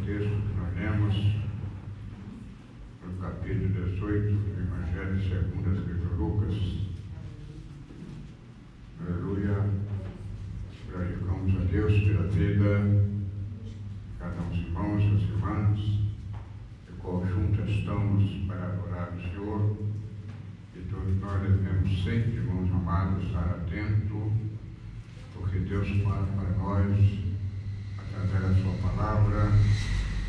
texto que nós lemos, no capítulo 18 do Evangelho segundo escreveu Lucas. Aleluia. Glorificamos a Deus pela vida de cada um dos irmãos e das irmãs, de qual juntos estamos para adorar o Senhor. E todos nós devemos sempre, irmãos amados, estar atentos, porque Deus fala para nós através da sua palavra,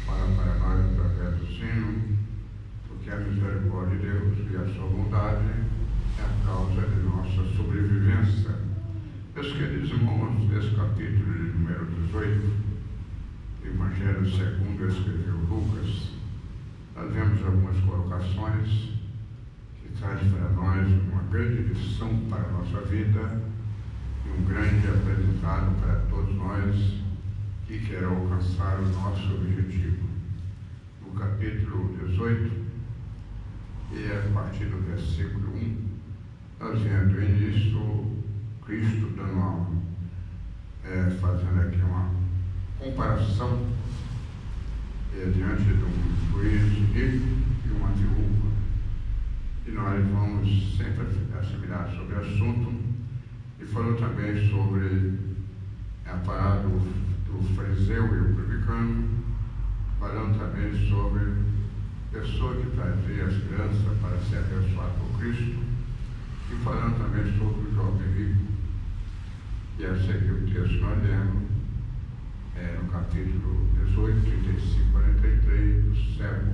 fala para nós através do sino, porque a misericórdia de Deus e a sua bondade é a causa de nossa sobrevivência. Meus queridos irmãos, nesse capítulo de número 18, do Evangelho segundo escreveu Lucas, nós vemos algumas colocações que trazem para nós uma grande lição para a nossa vida e um grande aprendizado para todos nós que querem alcançar o nosso objetivo. No capítulo 18, e a partir do versículo 1, nós vemos no início Cristo dando fazendo aqui uma comparação diante de um juiz rico e uma viúva. E nós vamos sempre assimilar sobre o assunto. E falou também sobre a parábola do fariseu e o publicano, falando também sobre a pessoa que trazia as crianças para ser abençoada por Cristo, e falando também sobre o jovem rico. E esse aqui é o texto que nós lemos, no capítulo 18, 35, 43 do cego.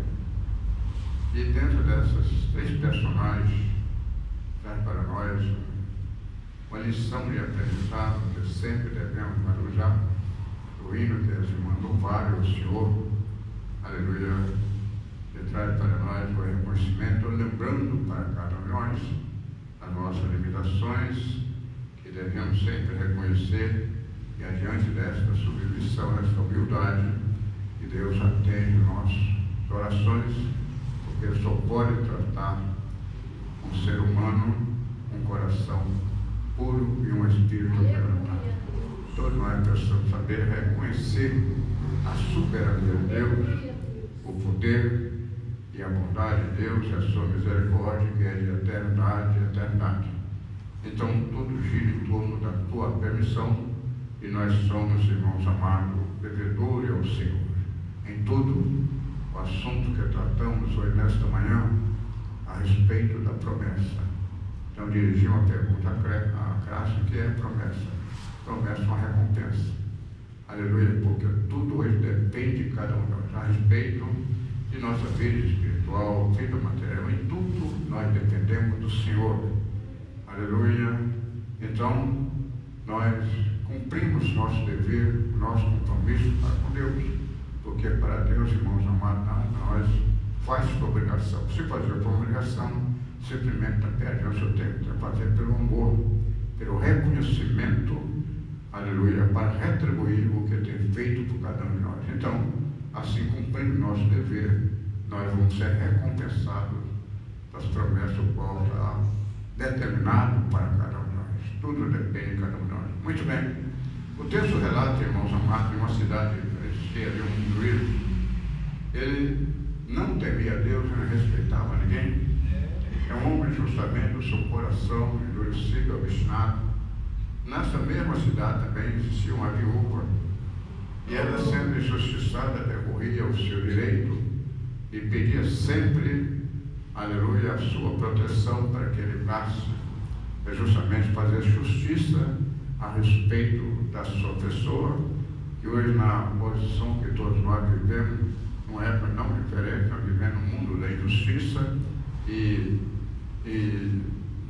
E dentro dessas três personagens, traz para nós uma lição de aprendizado que sempre devemos valorizar, o hino que eles mandou vários ao Senhor, aleluia, que traz para nós o reconhecimento, lembrando para cada um de nós as nossas limitações, que devemos sempre reconhecer, e adiante desta submissão, desta humildade, que Deus atende nossas orações, porque Ele só pode tratar um ser humano com um coração puro e um espírito quebrantado. Todos nós precisamos saber reconhecer a soberania de Deus, o poder e a bondade de Deus e a sua misericórdia, que é de eternidade e eternidade. Então, tudo gira em torno da tua permissão, e nós somos, irmãos amados, devedores ao Senhor. Em tudo, o assunto que tratamos hoje, nesta manhã, a respeito da promessa. Então, dirigi uma pergunta à classe, que é promessa. Promessa é uma recompensa. Aleluia, porque tudo hoje depende de cada um de nós, a respeito de nossa vida espiritual, vida material, em tudo nós dependemos do Senhor. Aleluia. Então, nós cumprimos nosso dever, nosso compromisso para com Deus, porque para Deus, irmãos amados, nós faz por obrigação. Se fazer por obrigação, simplesmente perde o seu tempo, é fazer pelo amor, pelo reconhecimento, aleluia, para retribuir o que tem feito por cada um de nós. Então, assim cumprindo nosso dever, nós vamos ser recompensados das promessas do qual está determinado para cada um de nós. Tudo depende de cada um de nós. Muito bem. O texto relata, irmãos amados, de uma cidade cheia de um juiz. Ele não temia a Deus e não respeitava ninguém. É um homem justamente do seu coração endurecido, obstinado. Nessa mesma cidade também existia uma viúva, e ela, sendo injustiçada, recorria ao seu direito e pedia sempre, aleluia, a sua proteção para que ele passe, justamente fazer justiça a respeito da sua pessoa, que hoje, na posição que todos nós vivemos, numa época não diferente, nós vivemos no mundo da injustiça e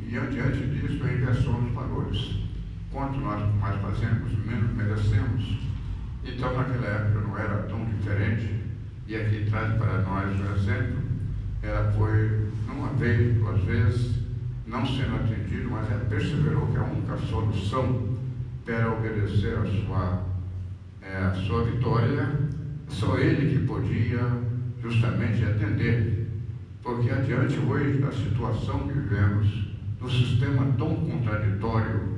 diante disso, a inversão dos valores. Quanto nós mais fazemos, menos merecemos. Então, naquela época não era tão diferente, e aqui traz para nós um exemplo. Ela foi, não uma vez, duas vezes, não sendo atendida, mas ela perseverou que a única solução para obedecer a sua vitória, só ele que podia justamente atender. Porque adiante hoje da situação que vivemos, do sistema tão contraditório,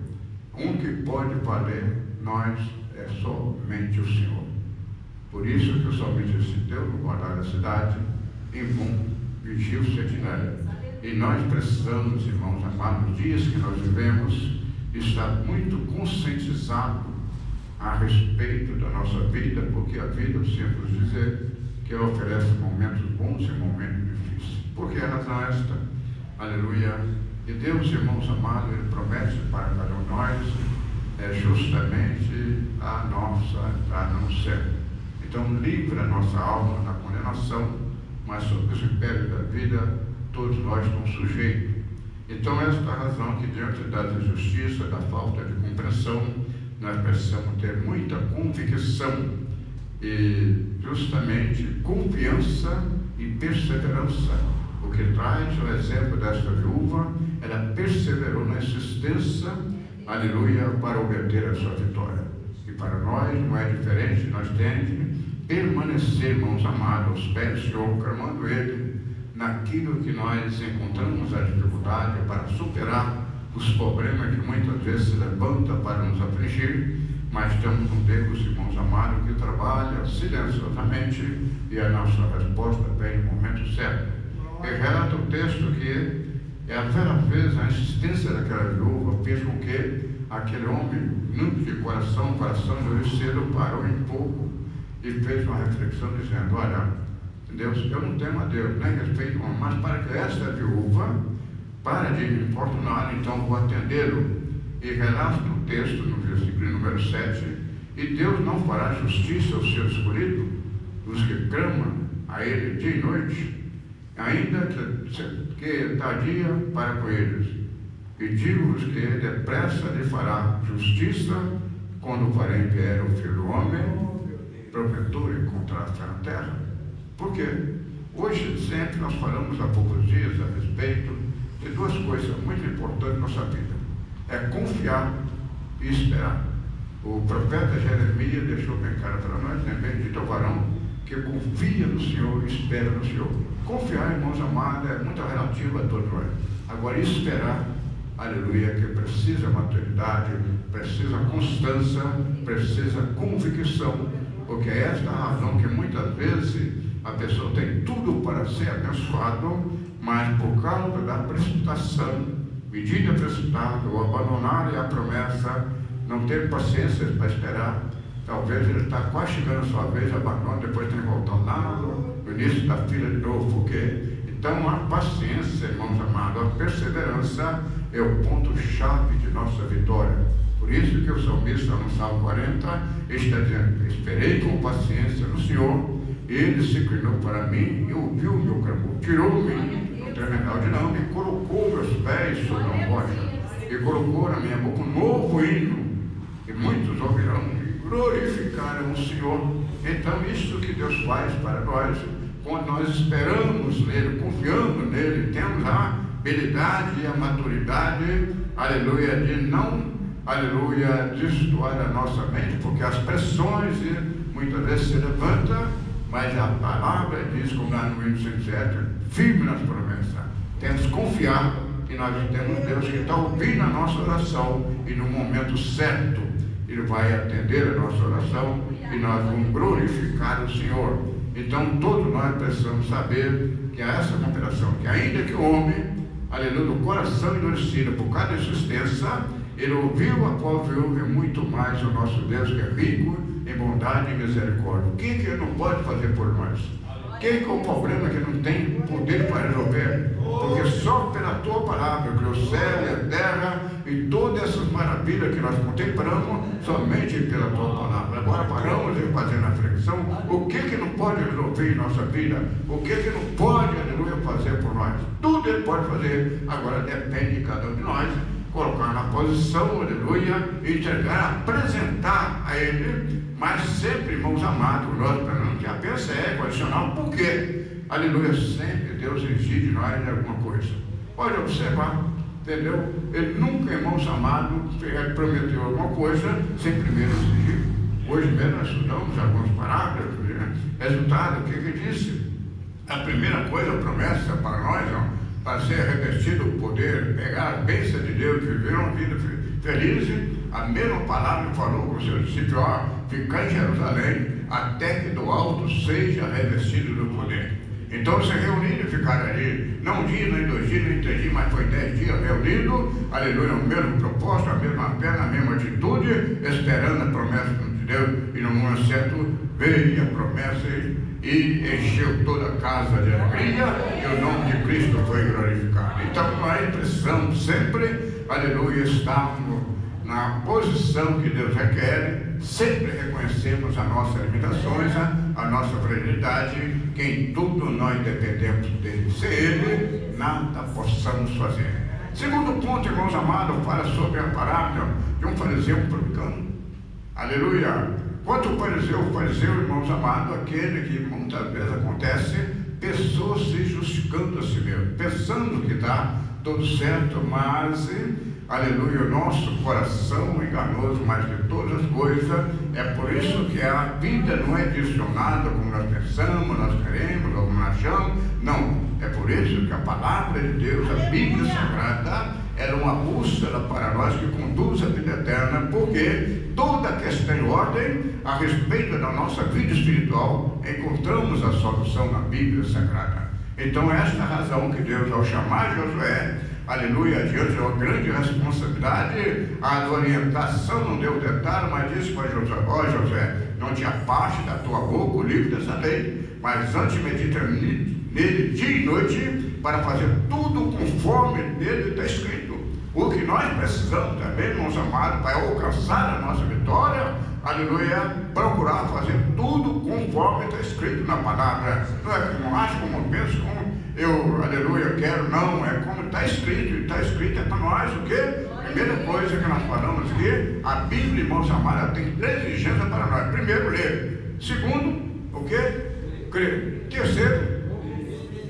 um que pode valer nós é somente o Senhor. Por isso que o salmista disse: Deus no guardar a cidade, em bom vigia o sentinela. E nós precisamos, irmãos amados, nos dias que nós vivemos, estar muito conscientizado a respeito da nossa vida, porque a vida, eu sempre vos dizer, que ela oferece momentos bons e momentos difíceis. Por que a razão é esta? Aleluia. E Deus, irmãos amados, Ele promete para cada um de nós justamente a nossa entrada no céu. Então, livra a nossa alma da condenação, mas sobre os impérios da vida, todos nós estamos sujeitos. Então, esta é a razão que, diante da injustiça, da falta de compreensão, nós precisamos ter muita convicção e, justamente, confiança e perseverança. O que traz o exemplo desta viúva, ela perseverou na insistência, aleluia, para obter a sua vitória. E para nós não é diferente, nós temos que permanecer, irmãos amados, aos pés do Senhor, clamando Ele naquilo que nós encontramos a dificuldade para superar os problemas que muitas vezes se levantam para nos afligir, mas temos um Deus, irmãos amados, que trabalha silenciosamente e a nossa resposta vem no momento certo. E relata o texto que é a primeira vez a insistência daquela viúva fez com que aquele homem, número de coração endurecido, parou em pouco e fez uma reflexão dizendo: olha, Deus, eu não temo a Deus, nem respeito, mas para que esta viúva pare de me importunar, então vou atendê-lo. E relata no texto, no versículo número 7, e Deus não fará justiça aos seus escolhidos, os que clamam a Ele dia e noite, ainda que tardia para com eles. E digo-vos que depressa lhe fará justiça, quando porém vier o Filho do Homem, porventura encontrar-se na terra. Por quê? Hoje sempre nós falamos há poucos dias a respeito de duas coisas muito importantes na nossa vida: é confiar e esperar. O profeta Jeremias deixou bem claro para nós, bendito é o varão que confia no Senhor e espera no Senhor. Confiar, irmãos amados, é muito relativo a todos nós. Agora, esperar, aleluia, que precisa maturidade, precisa constância, precisa convicção, porque é esta a razão que muitas vezes a pessoa tem tudo para ser abençoado, mas por causa da precipitação, medida precipitada, ou abandonar a promessa, não ter paciência para esperar, talvez ele está quase chegando a sua vez, abandona, depois tem que voltar lá no início da fila de novo. Por quê? Então a paciência, irmãos amados, a perseverança é o ponto-chave de nossa vitória. Por isso que o salmista no Salmo 40 está dizendo: esperei com paciência no Senhor, Ele se inclinou para mim e ouviu o meu clamor, tirou-me do tremedal de lama e colocou meus pés sobre uma rocha e colocou na minha boca um novo hino, e muitos ouvirão e glorificarão o Senhor. Então isso que Deus faz para nós, quando nós esperamos nele, confiamos nele, temos a habilidade e a maturidade, aleluia, de não, aleluia, destoar a nossa mente, porque as pressões muitas vezes se levantam, mas a palavra diz, como lá no hino 107, firme nas promessas. Temos que confiar que nós temos Deus que está ouvindo a nossa oração, e no momento certo Ele vai atender a nossa oração e nós vamos glorificar o Senhor. Então todos nós precisamos saber que há essa compreensão, que ainda que o homem, aleluia, do coração endurecido por cada insistência, ele ouviu a qual viúva muito mais o nosso Deus, que é rico em bondade e misericórdia. O que Ele não pode fazer por nós? Que é o problema que não tem poder para resolver? Porque só pela tua palavra, que o céu e a terra e todas essas maravilhas que nós contemplamos, somente pela tua palavra. Agora paramos de fazer na reflexão o que não pode resolver em nossa vida, o que não pode, aleluia, fazer por nós. Tudo Ele pode fazer, agora depende de cada um de nós colocar na posição, aleluia, entregar, apresentar a Ele, mas sempre, irmãos amados, nós não que a bênção é condicional. Por quê? Aleluia, sempre Deus exige de nós alguma coisa. Pode observar, entendeu? Ele nunca, irmãos amados, prometeu alguma coisa sem primeiro exigir. Hoje mesmo nós estudamos alguns parágrafos, né? Resultado, o que Ele disse? A primeira coisa, a promessa para nós, para ser revestido o poder, pegar a bênção de Deus, viver uma vida feliz, a mesma palavra que falou com os seus discípulos: ficar em Jerusalém, até que do alto seja revestido do poder. Então se reuniram e ficaram ali, não um dia, nem 2 dias, nem 3 dias, mas foi 10 dias reunidos, aleluia, o mesmo propósito, a mesma pena, a mesma atitude, esperando a promessa de Deus, e no momento certo veio a promessa e encheu toda a casa de alegria, e o nome de Cristo foi glorificado. Então nós precisamos sempre, aleluia, estarmos na posição que Deus requer, sempre reconhecemos as nossas limitações, a nossa fragilidade, que em tudo nós dependemos dele. Sem ele, nada possamos fazer. Segundo ponto, irmãos amados, fala sobre a parábola de um fariseu publicano. Aleluia! Quanto o fariseu, irmãos amados, aquele que muitas vezes acontece, pessoas se justificando a si mesmo, pensando que está tudo certo, mas, aleluia, o nosso coração enganoso mais de todas as coisas. É por isso que a vida não é direcionada como nós pensamos, nós queremos, ou como nós achamos. Não, é por isso que a palavra de Deus, a Bíblia Sagrada, ela é uma bússola para nós que conduz a vida eterna, porque toda questão em ordem a respeito da nossa vida espiritual, encontramos a solução na Bíblia Sagrada. Então esta é a razão que Deus, ao chamar Josué, aleluia, diante de uma grande responsabilidade, a orientação não deu detalhe, mas disse para Josué: ó Josué, não te afaste da tua boca o livro dessa lei, mas antes medita nele dia e noite, para fazer tudo conforme nele está escrito. O que nós precisamos também, irmãos amados, para alcançar a nossa vitória, aleluia, procurar fazer tudo conforme está escrito na palavra. Não é como acho, como penso, como eu, aleluia, quero, não, é como está escrito. E está escrito é para nós o quê? Primeira coisa que nós falamos aqui, a Bíblia, irmãos amados, tem 3 exigências para nós. Primeiro, ler. Segundo, o quê? Crer. Terceiro,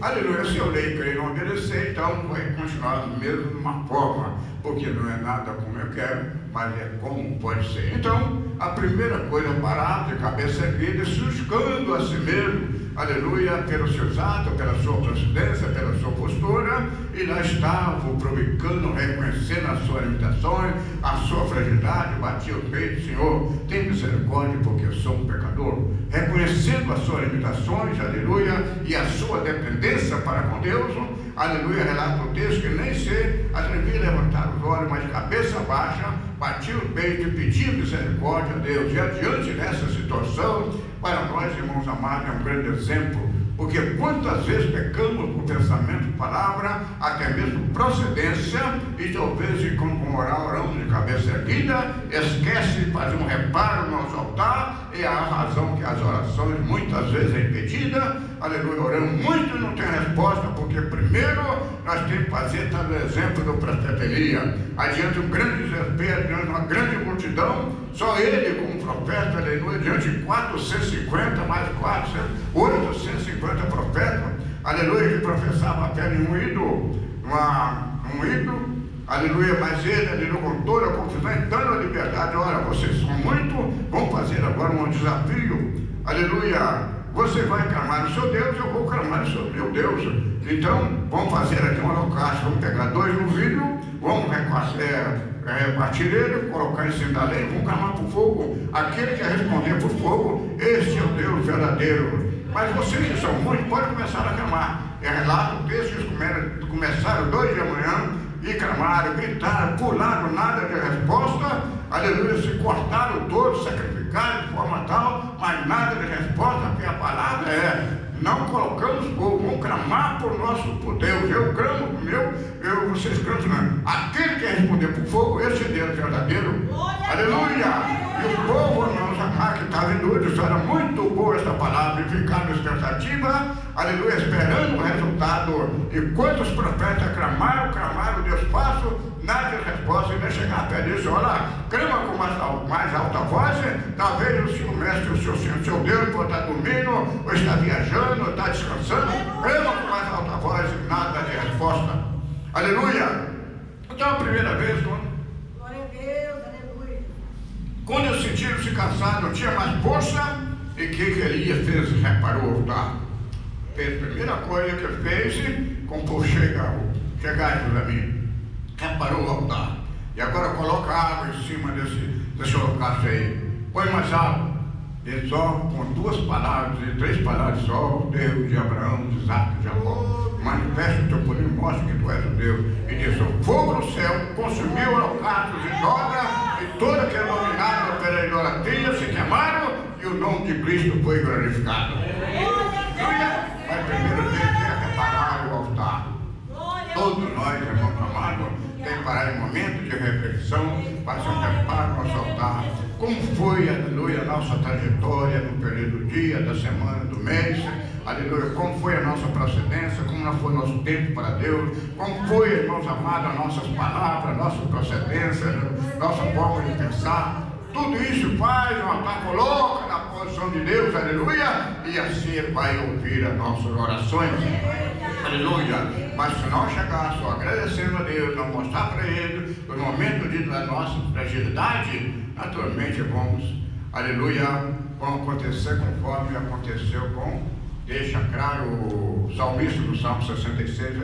aleluia, se eu ler e crer e não obedecer, então vai continuar da mesma forma, porque não é nada como eu quero, mas é como pode ser. Então, a primeira coisa, parar de cabeça erguida, se buscando a si mesmo, aleluia, pelos seus atos, pela sua procedência, pela sua postura, e lá estava o publicano reconhecendo as suas limitações, a sua fragilidade, batia o peito: Senhor, tem misericórdia, porque eu sou um pecador. Reconhecendo as suas limitações, aleluia, e a sua dependência para com Deus, aleluia, relata o texto que nem se atrevia a levantar os olhos, mas cabeça baixa, batia o peito e pedia misericórdia a Deus. E adiante dessa situação, para nós, irmãos amados, é um grande exemplo, porque quantas vezes pecamos por pensamento, palavra, até mesmo procedência, e talvez quando vamos orar, oramos de cabeça erguida, esquece de fazer um reparo no nosso altar, e a razão que as orações muitas vezes é impedida, aleluia, oramos muito e não tem resposta, porque primeiro nós temos que fazer tal exemplo do profeta Elias, adiante de um grande desespero, diante de uma grande multidão, só ele como profeta, aleluia, diante de 450, mais 400, 850 profetas, aleluia, que professava a fé em um ídolo, aleluia, mas ele, aleluia, com toda a confusão, dando a liberdade: olha, vocês são muito, vamos fazer agora um desafio, aleluia, você vai clamar o seu Deus, eu vou clamar o seu meu Deus. Então, vamos fazer aqui um holocausto, vamos pegar 2 novilhos, vamos repartir ele, colocar em cima da lei, vamos clamar por fogo. Aquele que responder por fogo, este é o Deus verdadeiro. Mas vocês que são muitos, podem começar a clamar. É relato o texto, eles começaram 2 da manhã, e clamaram, gritaram, pularam, nada de resposta, aleluia, se cortaram todos, sacrificaram de forma tal, mas nada de resposta, porque a palavra é: não colocamos fogo, vamos clamar por Deus. Eu clamo por meu, vocês clamam, não. Aquele que responder por fogo, esse é Deus verdadeiro. Aleluia! E o povo, irmãos amados, que estava em dúvida, era muito boa essa palavra, e ficaram na expectativa, aleluia, esperando o resultado. E quantos profetas clamaram, Deus faço, nada de resposta, e nem chegar perto disso: olha, clama com mais alta voz, talvez o Senhor mestre, o seu Deus, pode estar dormindo, ou está viajando, ou está descansando, clama com mais alta voz, e nada de resposta. Aleluia! Então a primeira vez, quando eu senti-se cansado, eu tinha mais força, e o que Elias fez? Reparou o altar. Fez a primeira coisa que ele fez, como chegaram a mim, reparou o altar. E agora coloca água em cima desse holocausto aí. Põe mais água. E só com 2 palavras e 3 palavras só, o Deus de Abraão, de Isaac, de Jacó, manifesta o teu poder, mostra que tu és o Deus. E diz: o fogo do céu consumiu holocaustos e dobra, e toda que é dominada pela idolatria se queimaram, e o nome de Cristo foi glorificado. Aleluia! Mas primeiro Deus quer reparar o altar. Todos nós, irmãos amados, tem que parar em momento de reflexão, fazer um reparo no nosso altar. Como foi, aleluia, a nossa trajetória no período do dia, da semana, do mês, aleluia, como foi a nossa procedência, como foi o nosso tempo para Deus, como foi, irmãos amados, as nossas palavras, nossa procedência, nossa forma de pensar. Tudo isso faz um altar, coloca na posição de Deus, aleluia, e assim Ele vai ouvir as nossas orações, aleluia. Mas se nós chegar só agradecendo a Deus, não mostrar para Ele o momento da nossa fragilidade, naturalmente vamos, aleluia, vão acontecer conforme aconteceu com, deixa claro o salmista do Salmo 66,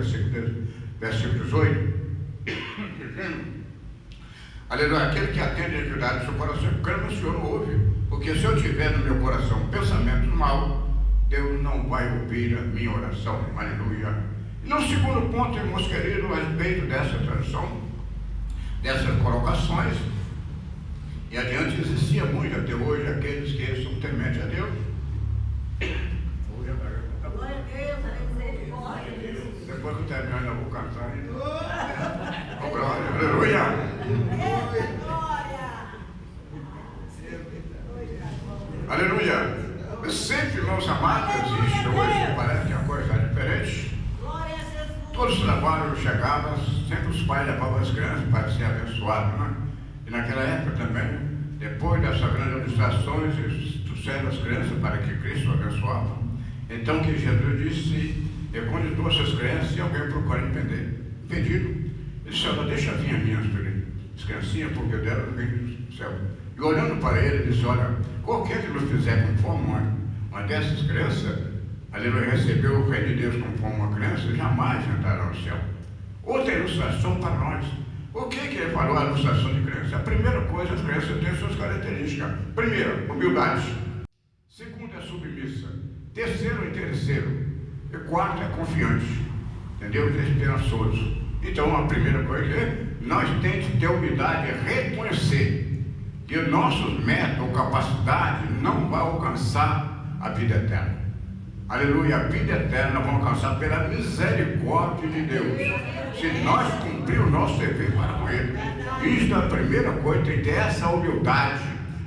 versículo 18. Aleluia, aquele que atende a iniquidade do seu coração, clama, o Senhor não ouve. Porque se eu tiver no meu coração pensamentos mal, Deus não vai ouvir a minha oração. Aleluia. E no segundo ponto, irmãos queridos, a respeito dessa tradição, dessas colocações, e adiante existia muito até hoje aqueles que são tementes a Deus. Glória a Deus, depois que eu terminar, ainda vou cantar ainda. Oh, glória, aleluia. Aleluia. Sempre, irmãos amados, existe hoje, parece que a coisa está diferente. Todos os trabalhos chegavam, sempre os pais levavam as crianças para ser abençoados, né? E naquela época também, depois dessas grandes administrações, eles trouxeram as crianças para que Cristo abençoava. Então que Jesus disse, eu quando trouxe as crianças, e alguém procura impedido, ele disse, ela deixa vir as minhas criancinhas, porque delas vem do céu. E olhando para ele, ele disse, olha, qualquer que nos fizer conforme uma dessas crianças, aleluia, recebeu o reino de Deus conforme uma criança, jamais entrará no céu. Outra ilustração para nós. O que ele falou a ilustração de criança? A primeira coisa, as crianças têm suas características. Primeiro, humildade. Segundo, é submissa. Terceiro, interesseiro. E quarto, é confiante. Entendeu? É esperançoso. Então, a primeira coisa é, nós temos que ter humildade, é reconhecer que nossos métodos ou capacidade não vai alcançar a vida eterna. Aleluia, a vida eterna nós vamos alcançar pela misericórdia de Deus. Se nós cumprirmos o nosso dever para com Ele. Isso é a primeira coisa, tem que ter essa humildade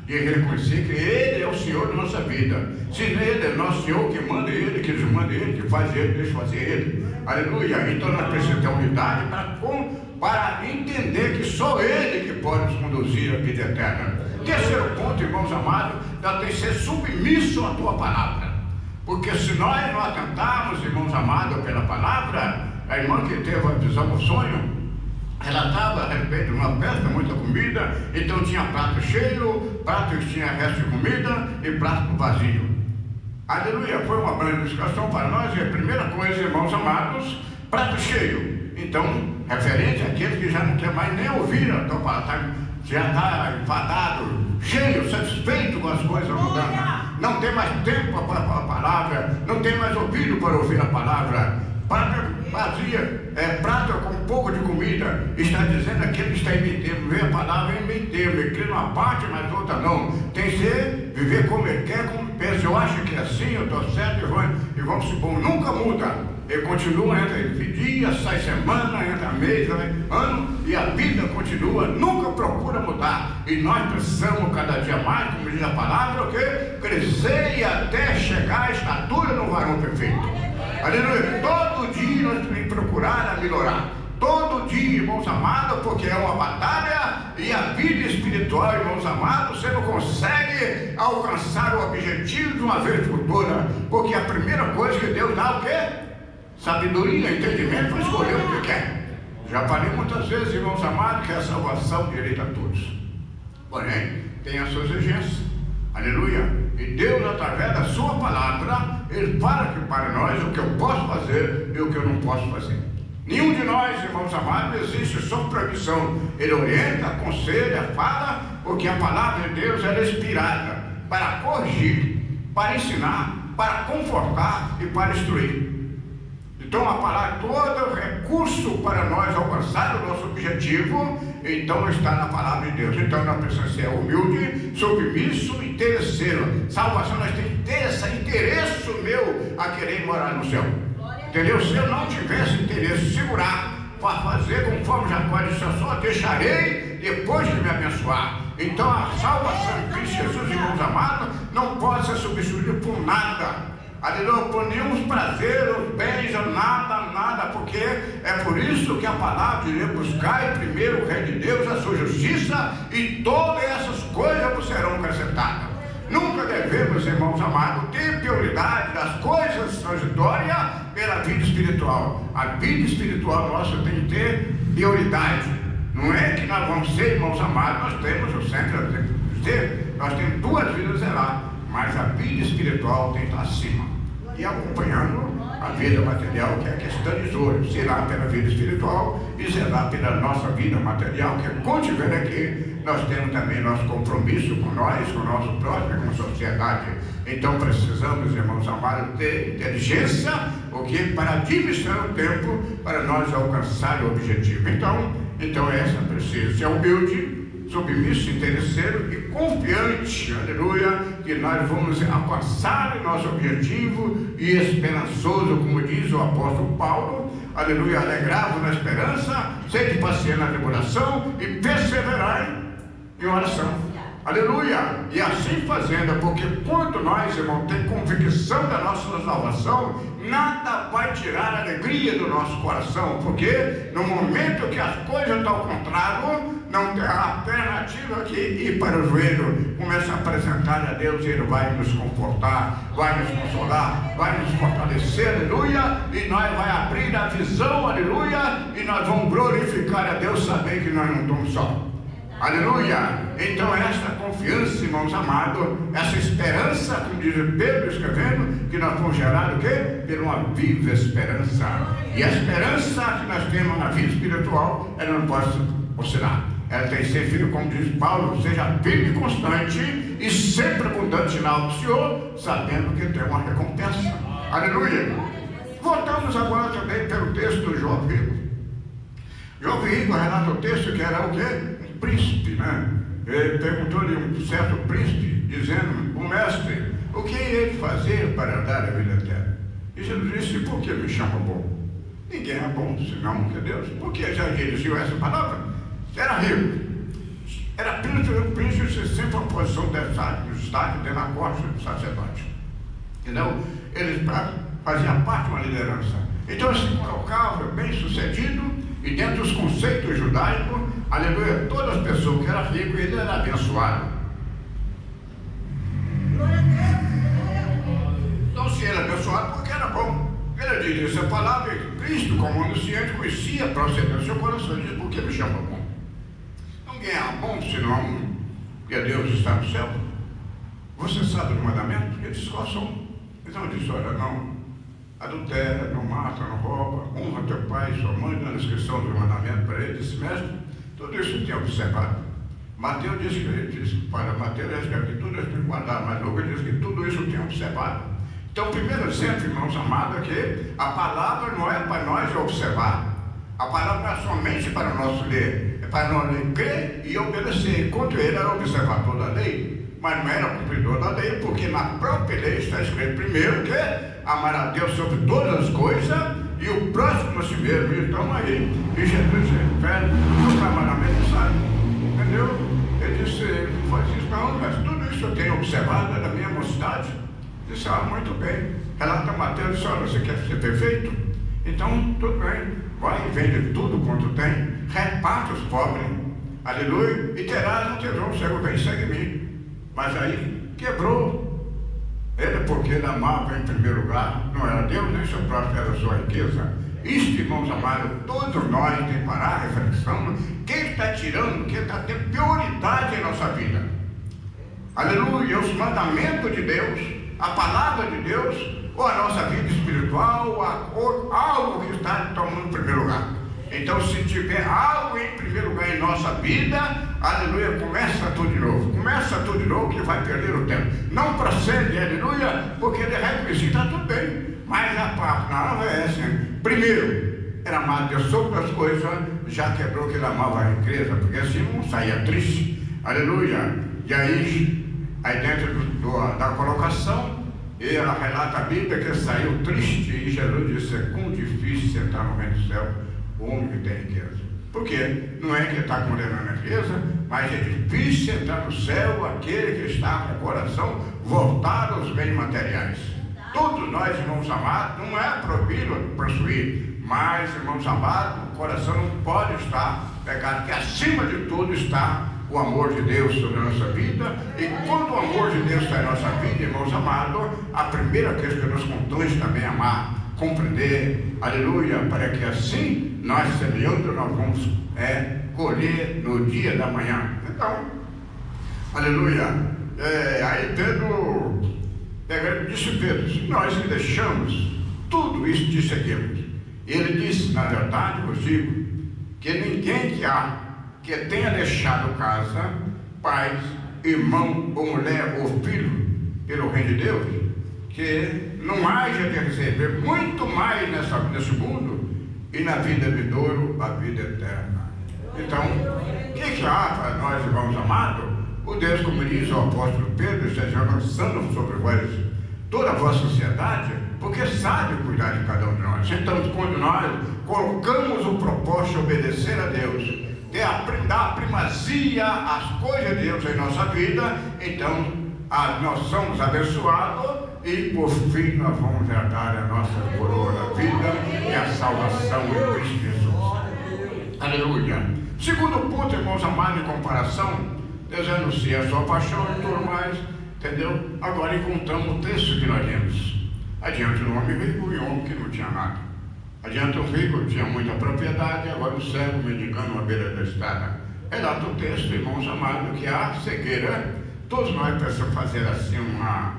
de reconhecer que Ele é o Senhor da nossa vida. Se Ele é nosso Senhor, que manda Ele, que desmanda Ele, que faz Ele, deixa fazer Ele. Aleluia, então nós precisamos ter humildade para entender que só Ele que pode nos conduzir à vida eterna. Terceiro ponto, irmãos amados, nós temos que ser submisso à Tua palavra. Porque se nós não atentarmos, irmãos amados, pela palavra, a irmã que teve a visão do sonho, ela estava a respeito de uma festa, muita comida, então tinha prato cheio, prato que tinha resto de comida e prato vazio. Aleluia, foi uma grande discussão para nós, e a primeira coisa, irmãos amados, prato cheio. Então, referente àquele que já não quer mais nem ouvir a tua palavra, já está enfadado, cheio, satisfeito com as coisas mudando. Não tem mais tempo para a palavra, não tem mais ouvido para ouvir a palavra. Prato vazia, prato com um pouco de comida, está dizendo aquele que está em meio termo, vê a palavra em meio termo, ele crê numa parte, mas outra não. Tem que ser, viver como ele quer, como pensa. Eu acho que é assim, eu estou certo, e vamos supor, nunca muda. Ele continua, entra dia, sai semana, entra mês, ano, e a vida continua, nunca procura mudar. E nós precisamos cada dia mais, como diz a palavra, o quê? Crescer e até chegar à estatura do varão perfeito. Aleluia, todo dia nós temos que procurar melhorar. Todo dia, irmãos amados, porque é uma batalha, e a vida espiritual, irmãos amados, você não consegue alcançar o objetivo de uma vez futura, porque a primeira coisa que Deus dá é o quê? Sabedoria, entendimento para escolher o que quer. Já falei muitas vezes, irmãos amados, que a salvação direita a todos. Porém, tem as suas exigências. Aleluia. E Deus, através da sua palavra, Ele fala que para nós o que eu posso fazer e o que eu não posso fazer. Nenhum de nós, irmãos amados, existe sob proibição. Ele orienta, aconselha, fala, porque a palavra de Deus é inspirada. para corrigir, para ensinar, para confortar e para instruir. Então a palavra, todo recurso para nós alcançar o nosso objetivo, então está na palavra de Deus. Então nós precisamos ser humilde, submisso e interesseiro. Salvação, nós temos interesse meu a querer morar no céu. Entendeu? Se eu não tivesse interesse, segurar para fazer conforme Jacó disse, eu só deixarei depois de me abençoar. Então a salvação em Cristo Jesus, irmãos amados, não pode ser substituída por nada. Aleluia, por nenhum prazer, os bens, nada, porque é por isso que a palavra diz, buscai primeiro o reino de Deus, a sua justiça, e todas essas coisas vos serão acrescentadas. Nunca devemos, irmãos amados, ter prioridade das coisas transitórias pela vida espiritual. A vida espiritual nossa tem que ter prioridade. Não é que nós vamos ser, irmãos amados, nós temos o centro, nós temos duas vidas lá, mas a vida espiritual tem que estar acima. E acompanhando a vida material, que é a questão de hoje, zelar pela vida espiritual e zelar pela nossa vida material, que quando estiver aqui, nós temos também nosso compromisso com nós, com o nosso próximo, com a sociedade. Então precisamos, irmãos amados, ter inteligência, para administrar o tempo, para nós alcançar o objetivo. Então essa precisa ser humilde, submisso, interesseiro e confiante, aleluia, que nós vamos alcançar o nosso objetivo e esperançoso, como diz o apóstolo Paulo, aleluia, alegrai-vos na esperança, sede paciente na tribulação e perseverai em oração, aleluia, e assim fazendo, porque quando nós, irmãos, temos convicção da nossa salvação, nada vai tirar a alegria do nosso coração, porque no momento que as coisas estão ao contrário, não tem alternativa que ir para o joelho, começa a apresentar a Deus, e Ele vai nos confortar, vai nos consolar, vai nos fortalecer, aleluia, e nós vai abrir a visão, aleluia, e nós vamos glorificar a Deus, saber que nós não estamos só. Aleluia! Então esta confiança, irmãos amados, essa esperança, como diz Pedro escrevendo, que nós fomos gerados o quê? Por uma viva esperança. E a esperança que nós temos na vida espiritual, ela não pode oscilar. Ela tem que ser firme, como diz Paulo, seja firme e constante e sempre abundante na obra do Senhor, sabendo que tem uma recompensa. Aleluia! Voltamos agora também pelo texto do João Rico. João Rico relata o texto que era o quê? Príncipe, né? Ele perguntou-lhe um certo príncipe, dizendo, o mestre, o que irei fazer para dar a vida eterna? E Jesus disse, por que me chama bom? Ninguém é bom, senão que Deus. Por que já dirigiu essa palavra? Era rico, era príncipe, o príncipe sempre foi uma posição de destaque dentro da corte do sacerdote. Entendeu? Ele fazia parte de uma liderança. Então ele se colocava bem sucedido, e dentro dos conceitos judaicos, aleluia, todas as pessoas que eram ricas, ele era abençoado. Então, se ele era abençoado, porque era bom. Ele diz essa palavra, Cristo, como onisciente, conhecia a procedência do seu coração, diz, por que me chama bom? Ninguém é bom, senão que Deus está no céu. Você sabe os mandamentos? Ele disse, quais são? Então ele disse, olha, não adultera, não mata, não rouba, honra teu pai e sua mãe, dando a descrição do mandamento para ele, disse, mestre, tudo isso eu tinha observado. Mateus disse que ele disse, para Mateus escreve que tudo isso tem que guardar, mas Lucas diz que tudo isso eu tinha observado. Então, o primeiro exemplo, irmãos amados, é que a palavra não é para nós observar, a palavra não é somente para nós ler, é para nós crer e obedecer. Enquanto ele era observador da lei, mas não era cumpridor da lei, porque na própria lei está escrito primeiro que amar a Deus sobre todas as coisas e o próximo a si mesmo. Então aí, e Jesus pede, não está mandamento, sabe? Entendeu? Ele disse, faz isso, não, mas tudo isso eu tenho observado da minha mocidade. Disse, muito bem. Relata Mateus, disse, olha, você quer ser perfeito? Então, tudo bem, vai e vende tudo quanto tem, reparte os pobres, aleluia, e terás um tesouro, cego, vem, segue-me. Mas aí, quebrou. Ele, porque ele amava em primeiro lugar, não era Deus, nem seu próprio, era a sua riqueza. Isto, irmãos amados, todos nós temos que parar a reflexão, quem está tirando, quem está tendo prioridade em nossa vida. Aleluia, os mandamentos de Deus, a palavra de Deus, ou a nossa vida espiritual, ou algo que está tomando primeiro lugar. Então, se tiver algo em primeiro lugar em nossa vida, aleluia, começa tudo de novo. Começa tudo de novo, que vai perder o tempo. Não procede, aleluia, porque ele requisita tudo bem. Mas a palavra é essa. Primeiro, era amado Deus sobre as coisas, já quebrou que ele amava a riqueza, porque assim não saía triste. Aleluia. E aí dentro da colocação, ela relata a Bíblia que ele saiu triste e Jesus disse: é quão difícil entrar no reino do céu o homem que tem riqueza. Por quê? Não é que está condenando a riqueza, mas é difícil entrar no céu aquele que está com o coração voltado aos bens materiais. Todos nós, irmãos amados, não é proibido possuir, mas, irmãos amados, o coração não pode estar pegado, porque acima de tudo está o amor de Deus sobre a nossa vida. E quando o amor de Deus está em nossa vida, irmãos amados, a primeira coisa que nos conduz também é amar, compreender, aleluia, para que assim nós, semeando, nós vamos colher no dia da manhã. Então, aleluia, aí Pedro disse: Pedro, se nós que deixamos tudo isso te seguimos. Ele disse: na verdade vos digo que ninguém que tenha deixado casa, pai, irmão ou mulher ou filho pelo reino de Deus, que não haja de receber muito mais nesse mundo e na vida vindouro a vida eterna. Então, o que há para nós, irmãos amados? O Deus, como diz o apóstolo Pedro, esteja lançando sobre vós toda a vossa sociedade, porque sabe cuidar de cada um de nós. Então, quando nós colocamos o propósito de obedecer a Deus, dar primazia às coisas de Deus em nossa vida, então nós somos abençoados e por fim nós vamos herdar a nossa coroa da vida e a salvação em Cristo Jesus. Aleluia. Segundo ponto, irmãos amados, em comparação, Deus anuncia a sua paixão e tudo mais, entendeu? Agora encontramos o texto que nós lemos. Adiante um homem rico e um homem que não tinha nada. Adiante um rico que tinha muita propriedade, agora o cego mendigando à beira da estrada. Relata o texto, irmãos amados, que a cegueira, todos nós precisamos fazer assim uma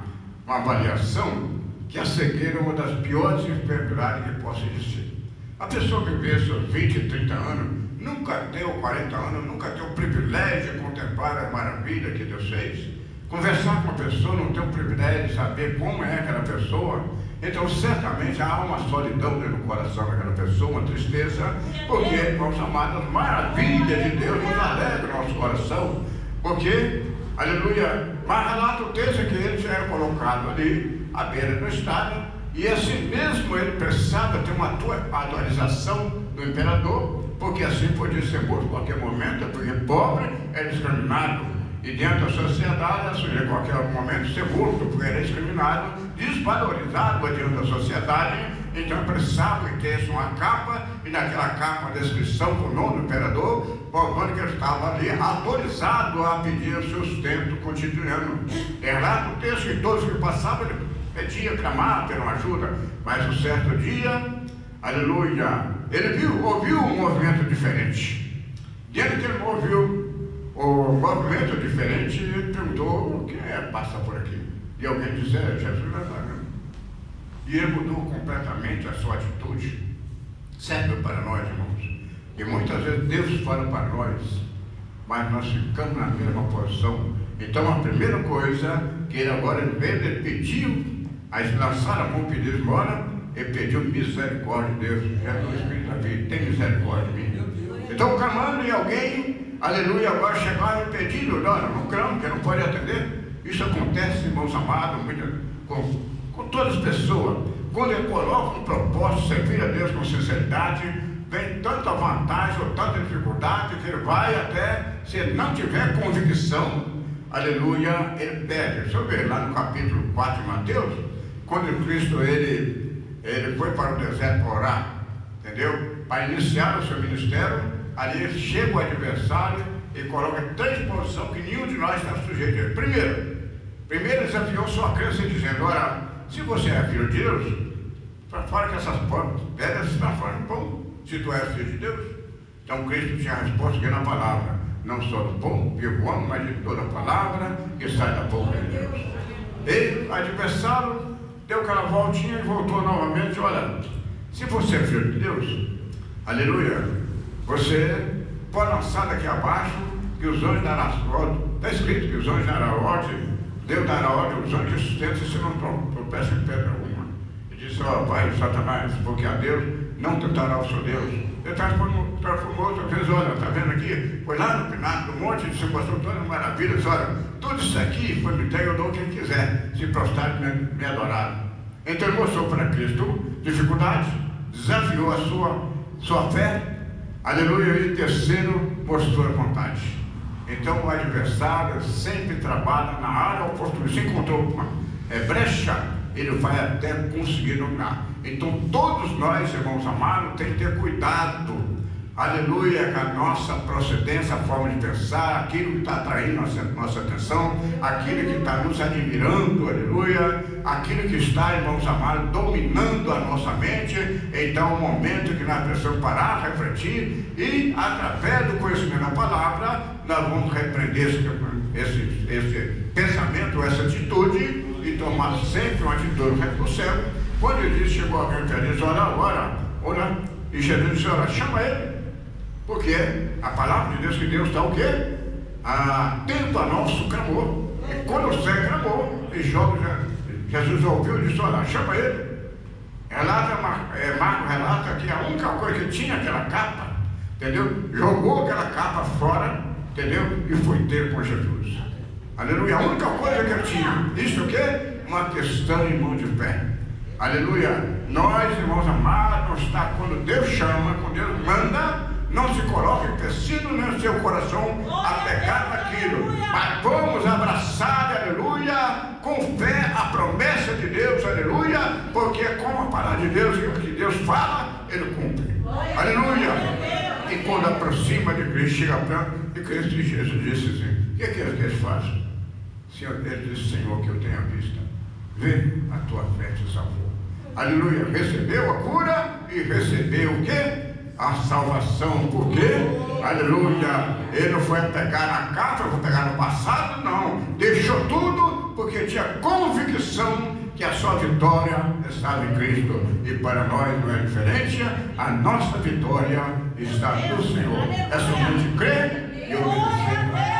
avaliação, que a cegueira é uma das piores enfermidades que possa existir. A pessoa que vive seus 20, 30 anos, nunca deu 40 anos, nunca teve o privilégio de contemplar a maravilha que Deus fez. Conversar com a pessoa, não tem o privilégio de saber como é aquela pessoa. Então, certamente há uma solidão dentro do coração daquela pessoa, uma tristeza, porque, irmãos amados, as maravilhas de Deus nos alegram o nosso coração, porque, aleluia, mas relata o texto que eles eram colocados ali, à beira da estrada, e assim mesmo ele precisava ter uma atualização do imperador, porque assim podia ser morto em qualquer momento, porque pobre era discriminado. E dentro da sociedade, assim, a qualquer momento ser morto, porque era discriminado, desvalorizado diante da sociedade. Então precisava ter uma capa, e naquela capa a descrição do nome do imperador, provando que ele estava ali autorizado a pedir sustento cotidiano. Relata o texto que todos que passavam, ele pedia, clamava por uma ajuda, mas um certo dia, aleluia, ele ouviu um movimento diferente. Diante que ele ouviu o movimento diferente, ele perguntou: quem passa por aqui? E alguém disse: Jesus Nazareno. E ele mudou completamente a sua atitude. Serve para nós, irmãos. E muitas vezes Deus fala para nós, mas nós ficamos na mesma posição. Então a primeira coisa que ele agora veio, ele pediu, aí lançaram a mão, pediu esmola, ele pediu misericórdia de Deus. Jesus, Espírito da vida, tem misericórdia de mim. Então clamando, e alguém, aleluia, agora chegaram e pediram: não clamo, que não pode atender. Isso acontece, irmãos amados, com todas as pessoas. Quando ele coloca um propósito de servir a Deus com sinceridade, vem tanta vantagem ou tanta dificuldade que ele vai até, se ele não tiver convicção, aleluia, ele pede. Deixa eu ver lá no capítulo 4 de Mateus, quando Cristo ele foi para o deserto para orar, entendeu? Para iniciar o seu ministério, ali chega o adversário e coloca 3 posições que nenhum de nós está sujeito a ele. Primeiro desafiou sua crença dizendo: ora, se você é filho de Deus, fora que essas pedras se transformam em pão, se tu és filho de Deus. Então Cristo tinha a resposta que na palavra: não só do pão vive o homem, mas de toda a palavra que sai da boca de Deus. E o adversário deu aquela voltinha e voltou novamente: olha, se você é filho de Deus, Aleluia. Você pode lançar daqui abaixo, que os anjos darão ordem. Está escrito que os anjos darão ordem. Deus dará ordem aos anjos que sustentam se não tropeça em pedra alguma. E disse: ó, vai, Satanás, porque a Deus não tentará o seu Deus. Ele transformou outra vez, olha, está vendo aqui? Foi lá no pináculo do monte, se mostrou toda uma maravilha. Disse: olha, tudo isso aqui foi me entregue, eu dou quem quiser, se prostrar e me adorar. Então ele mostrou para Cristo dificuldades, desafiou a sua fé, aleluia, e terceiro, mostrou a vontade. Então o adversário sempre trabalha na área oportuna. Se encontrou uma brecha, ele vai até conseguir dominar. Então todos nós, irmãos amados, temos que ter cuidado, aleluia, com a nossa procedência, a forma de pensar, aquilo que está atraindo nossa atenção, aquilo que está nos admirando, aleluia, aquilo que está, irmãos amados, dominando a nossa mente. Então é o momento que nós precisamos parar, refletir e, através do conhecimento da palavra, nós vamos repreender esse pensamento, essa atitude, e tomar sempre uma atitude reto do céu. Quando ele disse, chegou alguém para ele, disse: ora, e Jesus disse: ora, chama ele. Porque a palavra de Deus, que Deus está o quê? Atento a nosso clamor. E quando o céu clamou, Jesus ouviu e disse: olha, chama ele. Marco relata que a única coisa que tinha aquela capa, entendeu? Jogou aquela capa fora, entendeu? E foi ter com Jesus. Aleluia. A única coisa que ele tinha, isso o quê? Uma questão, irmão, de fé. Aleluia. Nós, irmãos amados, não está quando Deus chama, quando Deus manda, não se coloque empecilho no seu coração a pegar naquilo, mas vamos abraçar, aleluia, com fé a promessa de Deus, aleluia, porque como a palavra de Deus, o que Deus fala, Ele cumpre, aleluia. E quando aproxima de Cristo, chega perto de Cristo, e Jesus disse assim: o que é que eles fazem? Ele disse: Senhor, que eu tenha vista, vê, a tua fé te salvou. Aleluia. Recebeu a cura e recebeu o quê? A salvação. Por quê? Aleluia. Ele não foi pegar na capa, não foi pegar no passado, não. Deixou tudo porque tinha convicção que a sua vitória estava em Cristo. E para nós não é diferente. A nossa vitória está no Senhor. É somente crer e obedecer.